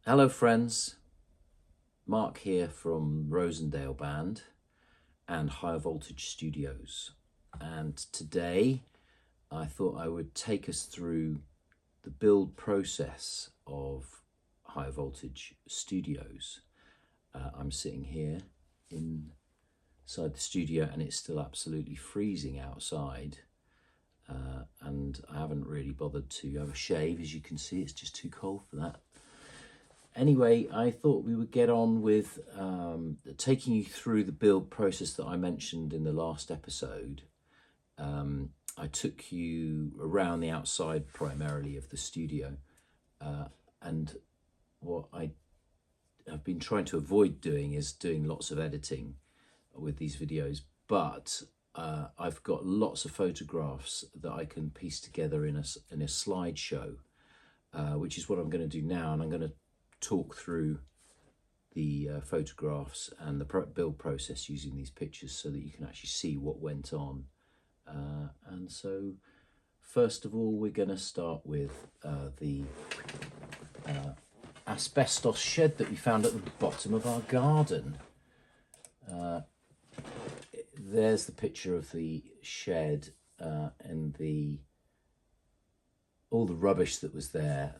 Hello friends, Mark here from Rosendale Band and High Voltage Studios, and today I thought I would take us through the build process of High Voltage Studios. I'm sitting here inside the studio and it's still absolutely freezing outside, and I haven't really bothered to have a shave. As you can see, it's just too cold for that. Anyway, I thought we would get on with taking you through the build process that I mentioned in the last episode. I took you around the outside primarily of the studio, and what I have been trying to avoid doing is doing lots of editing with these videos, but I've got lots of photographs that I can piece together in a slideshow, which is what I'm going to do now, and I'm going to talk through the photographs and the build process using these pictures so that you can actually see what went on. And so first of all, we're going to start with the asbestos shed that we found at the bottom of our garden. There's the picture of the shed and all the rubbish that was there.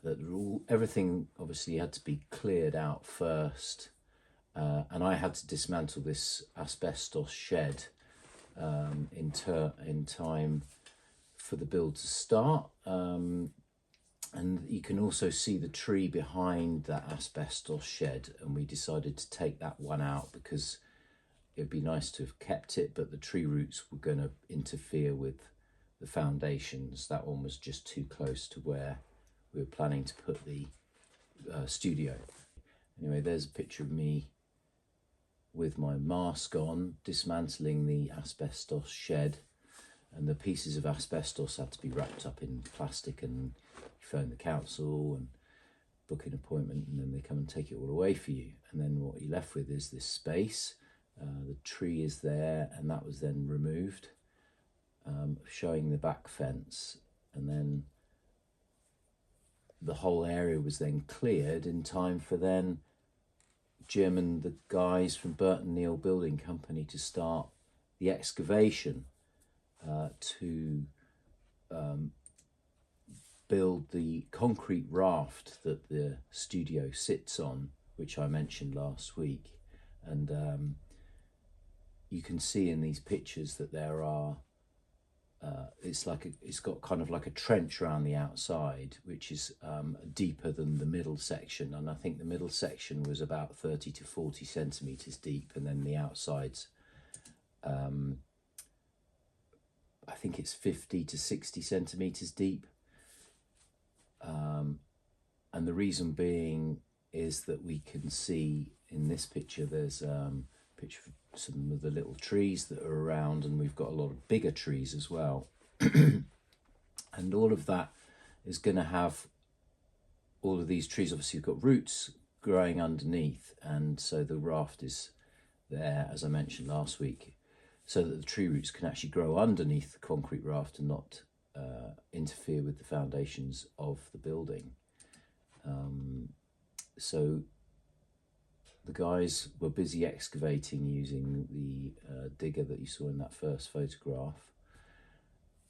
Everything obviously had to be cleared out first, and I had to dismantle this asbestos shed in time for the build to start. And you can also see the tree behind that asbestos shed, and we decided to take that one out because it'd be nice to have kept it, but the tree roots were going to interfere with the foundations. That one was just too close to where we were planning to put the studio. Anyway, there's a picture of me with my mask on, dismantling the asbestos shed, and the pieces of asbestos had to be wrapped up in plastic, and you phone the council and book an appointment, and then they come and take it all away for you. And then what you're left with is this space. The tree is there, and that was then removed, showing the back fence, and then the whole area was then cleared in time for then Jim and the guys from Burton Neal Building Company to start the excavation to build the concrete raft that the studio sits on, which I mentioned last week. And you can see in these pictures that there are it's got kind of like a trench around the outside, which is deeper than the middle section, and I think the middle section was about 30 to 40 centimeters deep, and then the outside's I think it's 50 to 60 centimeters deep, and the reason being is that we can see in this picture, there's a picture of some of the little trees that are around, and we've got a lot of bigger trees as well. And all of that is going to have, all of these trees obviously have got roots growing underneath, and so the raft is there, as I mentioned last week, so that the tree roots can actually grow underneath the concrete raft and not interfere with the foundations of the building. So the guys were busy excavating using the digger that you saw in that first photograph.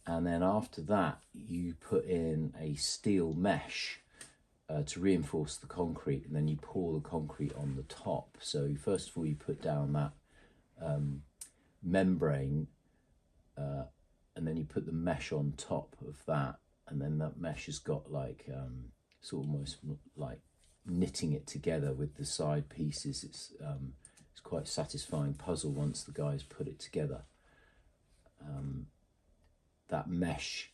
And then after that, you put in a steel mesh to reinforce the concrete, and then you pour the concrete on the top. So first of all, you put down that membrane, and then you put the mesh on top of that, and then that mesh has got like sort of almost like knitting it together with the side pieces. It's quite a satisfying puzzle once the guys put it together. That mesh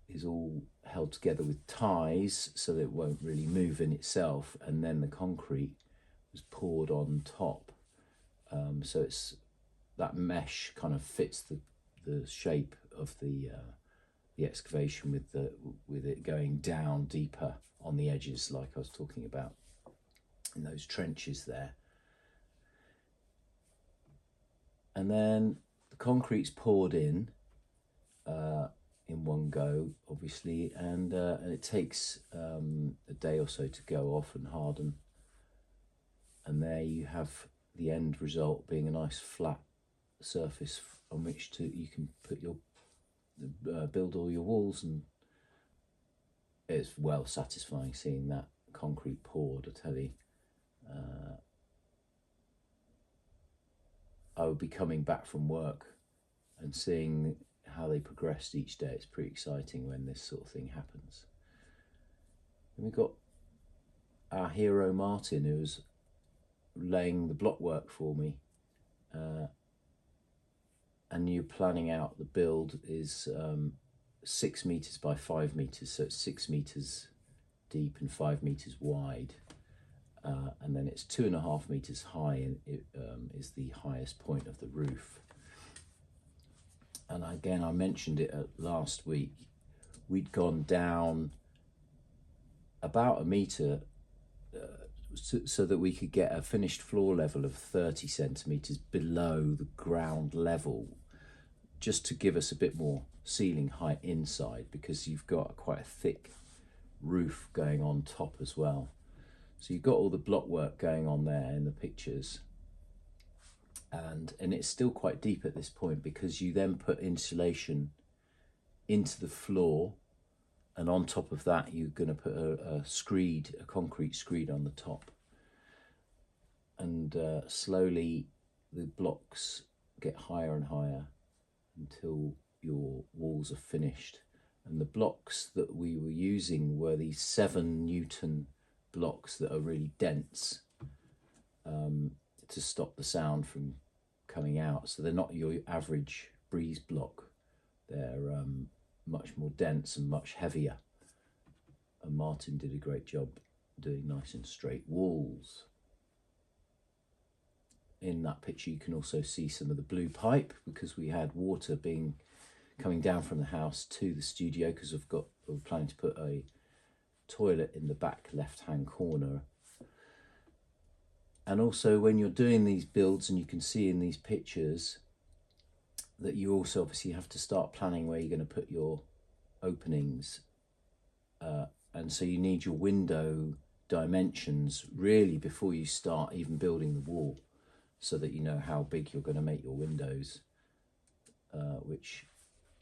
is all held together with ties so that it won't really move in itself, and then the concrete was poured on top. So it's that mesh kind of fits the shape of the excavation with it going down deeper on the edges, like I was talking about in those trenches there. And then the concrete's poured in, in one go, obviously, and it takes a day or so to go off and harden. And there you have the end result being a nice flat surface on which you can put your build all your walls, and it's well satisfying seeing that concrete poured, I tell you. I would be coming back from work and seeing how they progressed each day. It's pretty exciting when this sort of thing happens. And we've got our hero Martin, who's laying the block work for me, and you're planning out the build is 6 meters by 5 meters, so it's 6 meters deep and 5 meters wide, and then it's 2.5 meters high, and it is the highest point of the roof. And again, I mentioned it last week, we'd gone down about a meter so that we could get a finished floor level of 30 centimeters below the ground level, just to give us a bit more ceiling height inside, because you've got quite a thick roof going on top as well. So you've got all the block work going on there in the pictures, and it's still quite deep at this point, because you then put insulation into the floor, and on top of that you're going to put a concrete screed on the top, and slowly the blocks get higher and higher until your walls are finished. And the blocks that we were using were these 7 Newton blocks that are really dense, to stop the sound from coming out. So they're not your average breeze block, they're much more dense and much heavier. And Martin did a great job doing nice and straight walls. In that picture you can also see some of the blue pipe, because we had water coming down from the house to the studio, because we're planning to put a toilet in the back left hand corner. And also when you're doing these builds, and you can see in these pictures that you also obviously have to start planning where you're going to put your openings, and so you need your window dimensions really before you start even building the wall, so that you know how big you're going to make your windows, which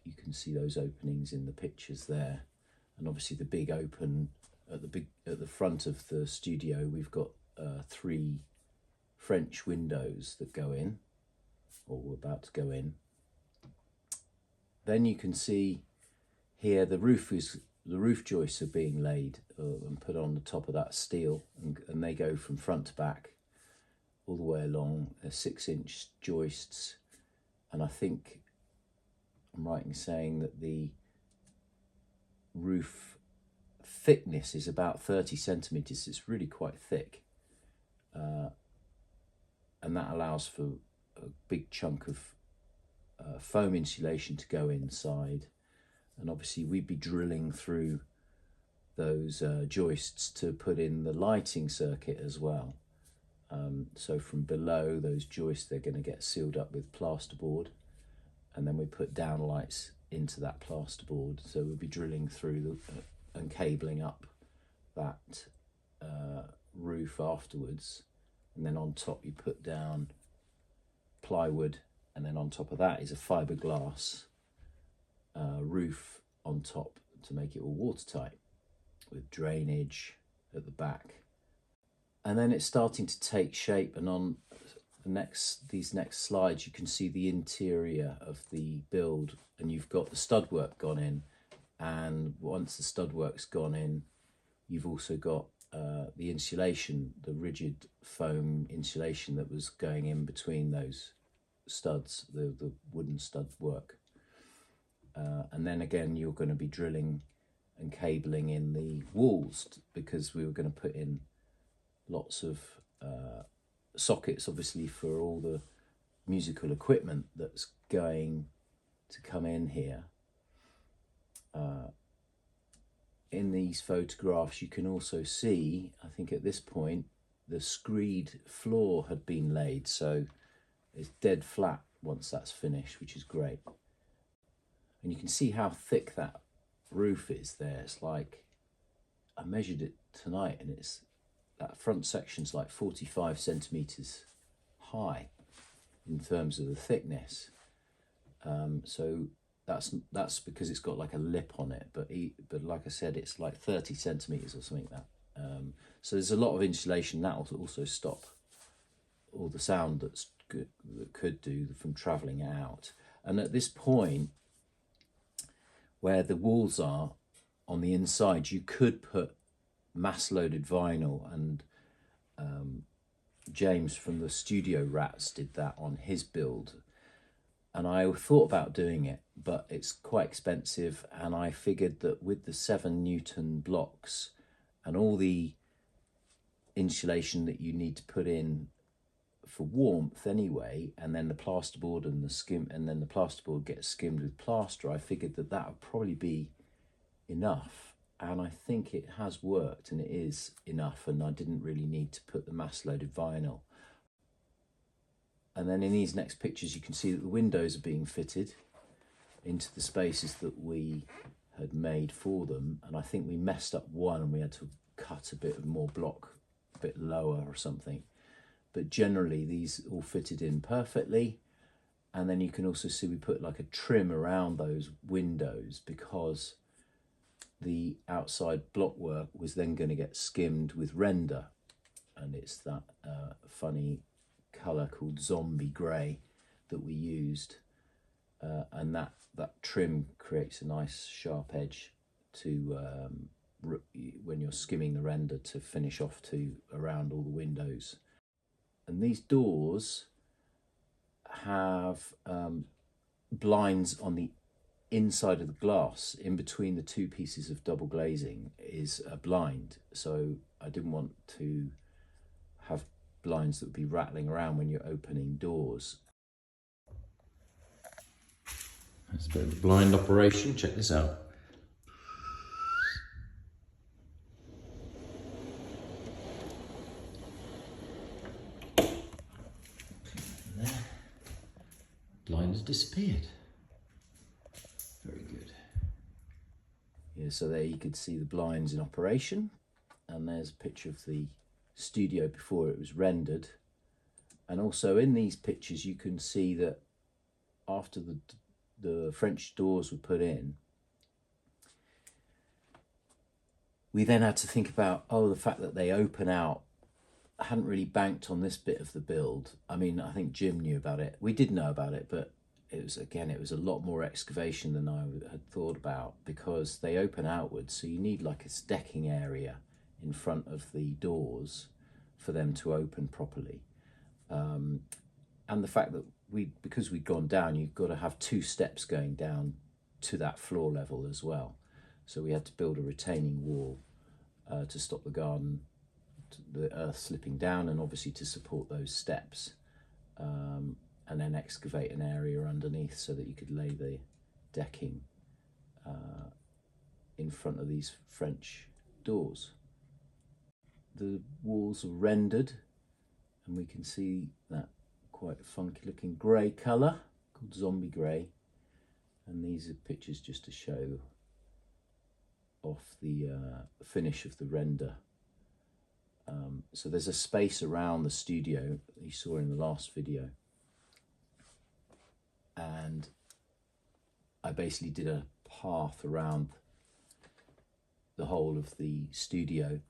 you can see those openings in the pictures there. And obviously the big open at the front of the studio, we've got 3 French windows that go in, or we're about to go in. Then you can see here the roof joists are being laid and put on the top of that steel, and they go from front to back all the way along. They're 6-inch joists, and I think I'm right in saying that the roof thickness is about 30 centimeters. It's really quite thick, and that allows for a big chunk of foam insulation to go inside. And obviously we'd be drilling through those joists to put in the lighting circuit as well. So from below those joists, they're going to get sealed up with plasterboard, and then we put down lights into that plasterboard. So we'll be drilling through and cabling up that roof afterwards. And then on top you put down plywood, and then on top of that is a fiberglass roof on top to make it all watertight, with drainage at the back. And then it's starting to take shape, and on these next slides you can see the interior of the build, and you've got the stud work gone in, and once the stud work's gone in, you've also got the insulation, the rigid foam insulation that was going in between those studs, the wooden stud work. And then again you're going to be drilling and cabling in the walls, because we were going to put in lots of sockets, obviously, for all the musical equipment that's going to come in here. In these photographs you can also see, I think at this point, the screed floor had been laid, so it's dead flat once that's finished, which is great. And you can see how thick that roof is there. It's like, I measured it tonight, and it's, that front section's like 45 centimeters high in terms of the thickness. So that's because it's got like a lip on it, but like I said, it's like 30 centimeters or something like that. So there's a lot of insulation that will also stop all the sound that could do from travelling out. And at this point, where the walls are on the inside, you could put mass loaded vinyl, and James from the Studio Rats did that on his build. And I thought about doing it, but it's quite expensive, and I figured that with the 7 Newton blocks and all the insulation that you need to put in for warmth anyway, and then the plasterboard and the skim, and then the plasterboard gets skimmed with plaster, I figured that that would probably be enough. And I think it has worked, and it is enough, and I didn't really need to put the mass loaded vinyl. And then in these next pictures, you can see that the windows are being fitted into the spaces that we had made for them. And I think we messed up one, and we had to cut a bit more block, a bit lower or something. But generally, these all fitted in perfectly. And then you can also see we put like a trim around those windows, because the outside block work was then going to get skimmed with render. And it's that funny colour called zombie grey that we used, and that trim creates a nice sharp edge to when you're skimming the render to finish off to around all the windows. And these doors have blinds on the inside of the glass. In between the two pieces of double glazing is a blind, so I didn't want to have blinds that would be rattling around when you're opening doors. That's a bit of a blind operation. Check this out. There. Blind has disappeared. Very good. Yeah, so there you could see the blinds in operation, and there's a picture of the studio before it was rendered. And also in these pictures you can see that after the French doors were put in, we then had to think about, the fact that they open out. I hadn't really banked on this bit of the build. I mean, I think Jim knew about it. We did know about it, but it was a lot more excavation than I had thought about, because they open outwards, so you need like a decking area in front of the doors for them to open properly. And the fact that because we'd gone down, you've got to have 2 steps going down to that floor level as well. So we had to build a retaining wall to stop the garden, the earth slipping down, and obviously to support those steps, and then excavate an area underneath so that you could lay the decking in front of these French doors. The walls are rendered, and we can see that quite funky looking grey colour called zombie grey, and these are pictures just to show off the finish of the render. So there's a space around the studio that you saw in the last video, and I basically did a path around the whole of the studio,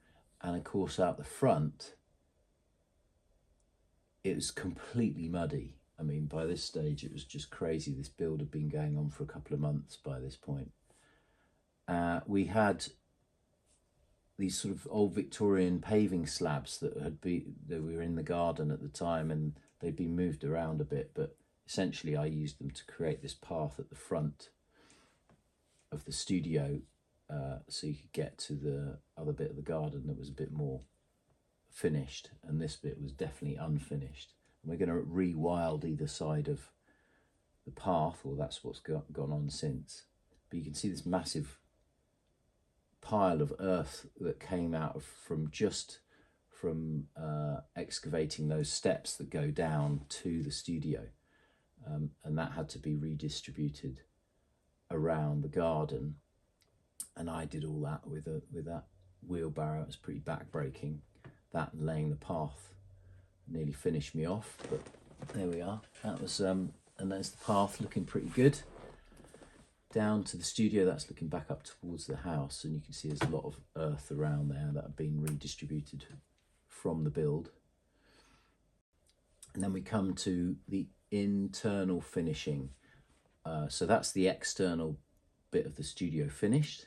and of course out the front it was completely muddy. I mean, by this stage it was just crazy. This build had been going on for a couple of months by this point. We had these sort of old Victorian paving slabs that were in the garden at the time, and they'd been moved around a bit, but essentially I used them to create this path at the front of the studio, so you could get to the other bit of the garden that was a bit more finished, and this bit was definitely unfinished. And we're going to rewild either side of the path, or that's what's gone on since. But you can see this massive pile of earth that came out from excavating those steps that go down to the studio, and that had to be redistributed around the garden, and I did all that with that wheelbarrow. It was pretty back-breaking, that and laying the path nearly finished me off, but there we are. That was and there's the path looking pretty good down to the studio. That's looking back up towards the house, and you can see there's a lot of earth around there that have been redistributed from the build. And then we come to the internal finishing. So that's the external bit of the studio finished.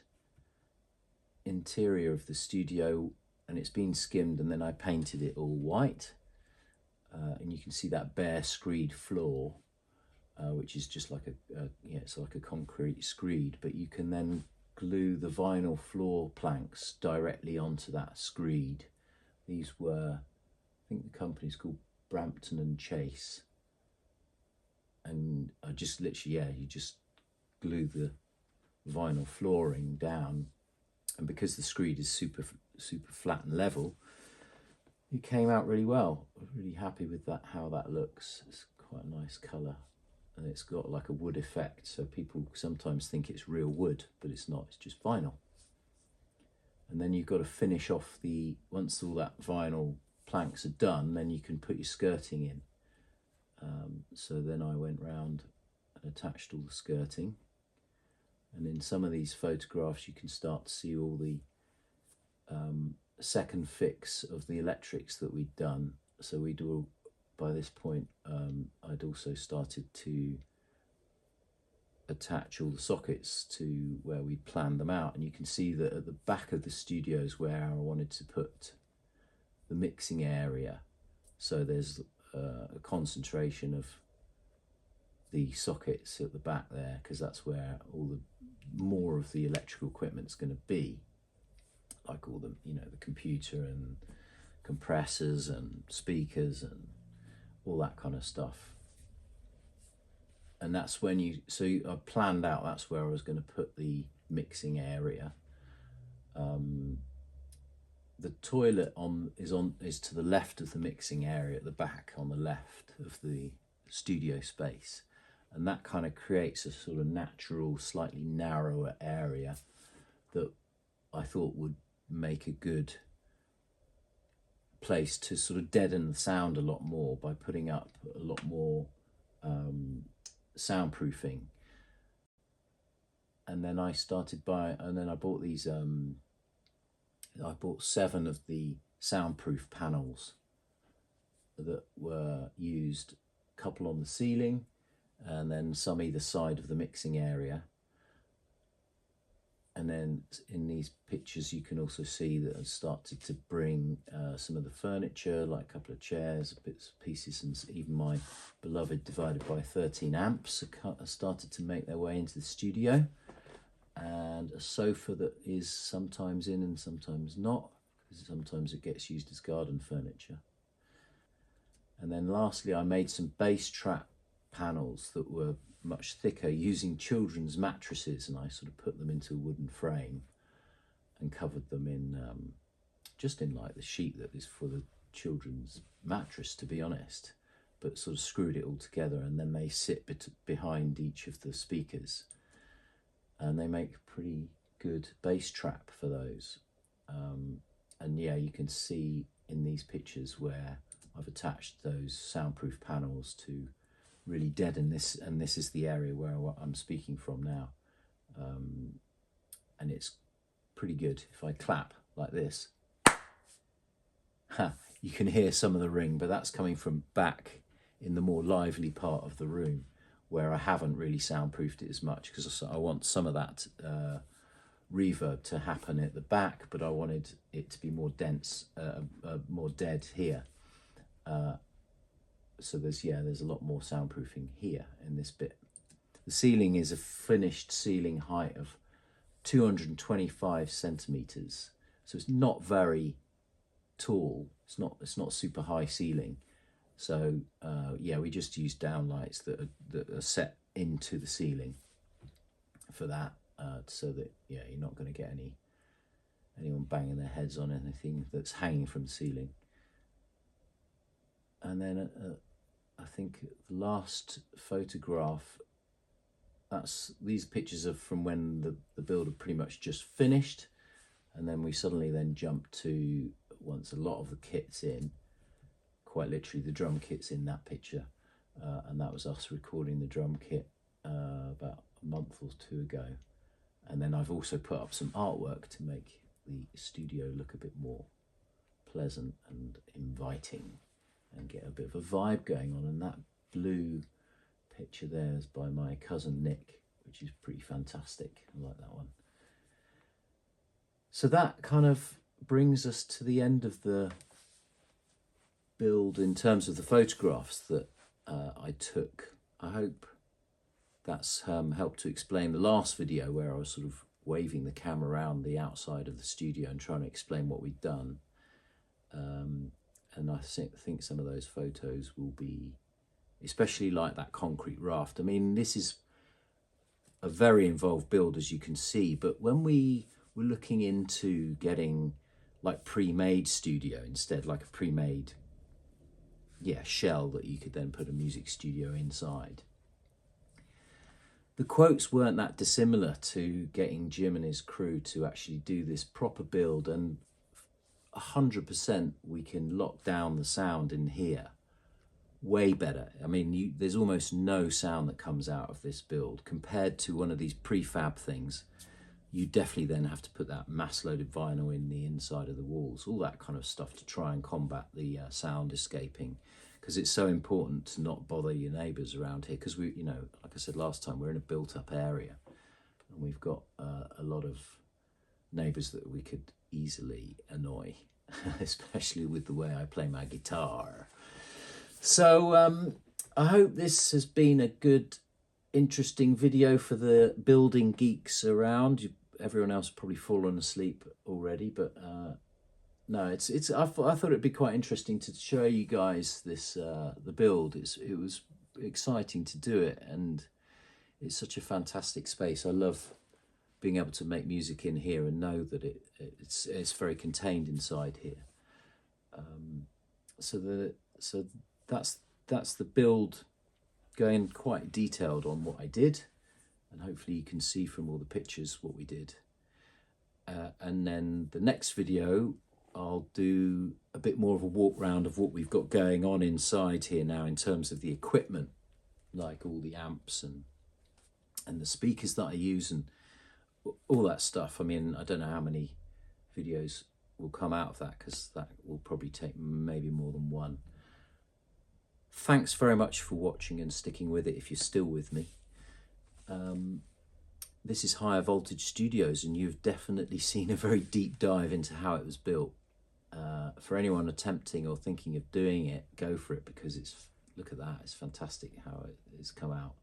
Interior of the studio, and it's been skimmed, and then I painted it all white. And you can see that bare screed floor, which is just like it's like a concrete screed, but you can then glue the vinyl floor planks directly onto that screed. These were, I think the company's called Brampton and Chase, and I just literally, you just glue the vinyl flooring down, and because the screed is super flat and level, it came out really well. I'm really happy with that, how that looks. It's quite a nice colour, and it's got like a wood effect, so people sometimes think it's real wood, but it's not, it's just vinyl. And then you've got to finish off once all that vinyl planks are done, then you can put your skirting in. So then I went round and attached all the skirting, and in some of these photographs you can start to see all the second fix of the electrics that we'd done. So by this point I'd also started to attach all the sockets to where we planned them out, and you can see that at the back of the studio is where I wanted to put the mixing area. So there's a concentration of the sockets at the back there, because that's where more of the electrical equipment's going to be, like all the the computer and compressors and speakers and all that kind of stuff. And that's when I planned out that's where I was going to put the mixing area. The toilet is to the left of the mixing area, at the back on the left of the studio space, and that kind of creates a sort of natural, slightly narrower area that I thought would make a good place to sort of deaden the sound a lot more by putting up a lot more soundproofing. And then I bought these I bought 7 of the soundproof panels that were used, a couple on the ceiling and then some either side of the mixing area. And then in these pictures you can also see that I started to bring some of the furniture, like a couple of chairs, bits, pieces, and even my beloved divided by 13 amps started to make their way into the studio. And a sofa that is sometimes in and sometimes not, because sometimes it gets used as garden furniture. And then lastly, I made some bass trap panels that were much thicker using children's mattresses, and I sort of put them into a wooden frame and covered them in just in like the sheet that is for the children's mattress, to be honest, but sort of screwed it all together, and then they sit behind each of the speakers, and they make pretty good bass trap for those. And yeah, you can see in these pictures where I've attached those soundproof panels to really deaden this, and this is the area where I'm speaking from now. And it's pretty good. If I clap like this, you can hear some of the ring, but that's coming from back in the more lively part of the room where I haven't really soundproofed it as much, because I want some of that reverb to happen at the back, but I wanted it to be more dense, more dead here. So there's a lot more soundproofing here in this bit. The ceiling is a finished ceiling height of 225 centimeters, so it's not very tall. It's not super high ceiling. So we just use downlights that are set into the ceiling for that, so that you're not going to get anyone banging their heads on anything that's hanging from the ceiling. And then I think the last photograph these pictures are from when the build had pretty much just finished, and then we suddenly then jumped to once a lot of the kit's in, quite literally the drum kit's in that picture, and that was us recording the drum kit about a month or two ago. And then I've also put up some artwork to make the studio look a bit more pleasant and inviting and get a bit of a vibe going on. And that blue picture there is by my cousin Nick, which is pretty fantastic. I like that one. So that kind of brings us to the end of the build in terms of the photographs that I took. I hope that's helped to explain the last video where I was sort of waving the camera around the outside of the studio and trying to explain what we'd done. And I think some of those photos will be, especially like that concrete raft. I mean, this is a very involved build, as you can see, but when we were looking into getting like pre-made studio instead, like a pre-made shell that you could then put a music studio inside, the quotes weren't that dissimilar to getting Jim and his crew to actually do this proper build, and 100% we can lock down the sound in here way better. I mean, there's almost no sound that comes out of this build compared to one of these prefab things. You definitely then have to put that mass-loaded vinyl in the inside of the walls, all that kind of stuff to try and combat the sound escaping, because it's so important to not bother your neighbours around here, because we, like I said last time, we're in a built-up area and we've got a lot of neighbours that we could easily annoy, especially with the way I play my guitar. So I hope this has been a good, interesting video for the building geeks around. Everyone else probably fallen asleep already, but no, I thought it'd be quite interesting to show you guys this the build. It was exciting to do it, and it's such a fantastic space. I love being able to make music in here and know that it's very contained inside here. So that's the build, going quite detailed on what I did, and hopefully you can see from all the pictures what we did. And then the next video, I'll do a bit more of a walk round of what we've got going on inside here now in terms of the equipment, like all the amps and the speakers that I use and all that stuff. I mean, I don't know how many videos will come out of that, because that will probably take maybe more than one. Thanks very much for watching and sticking with it if you're still with me. This is Higher Voltage Studios, and you've definitely seen a very deep dive into how it was built. For anyone attempting or thinking of doing it, go for it, because look at that, it's fantastic how it's come out.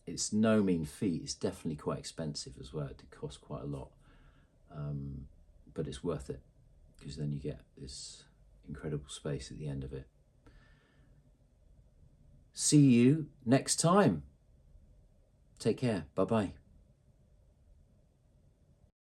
It's no mean feat. It's definitely quite expensive as well. It did cost quite a lot, but it's worth it, because then you get this incredible space at the end of it. See you next time. Take care. Bye-bye.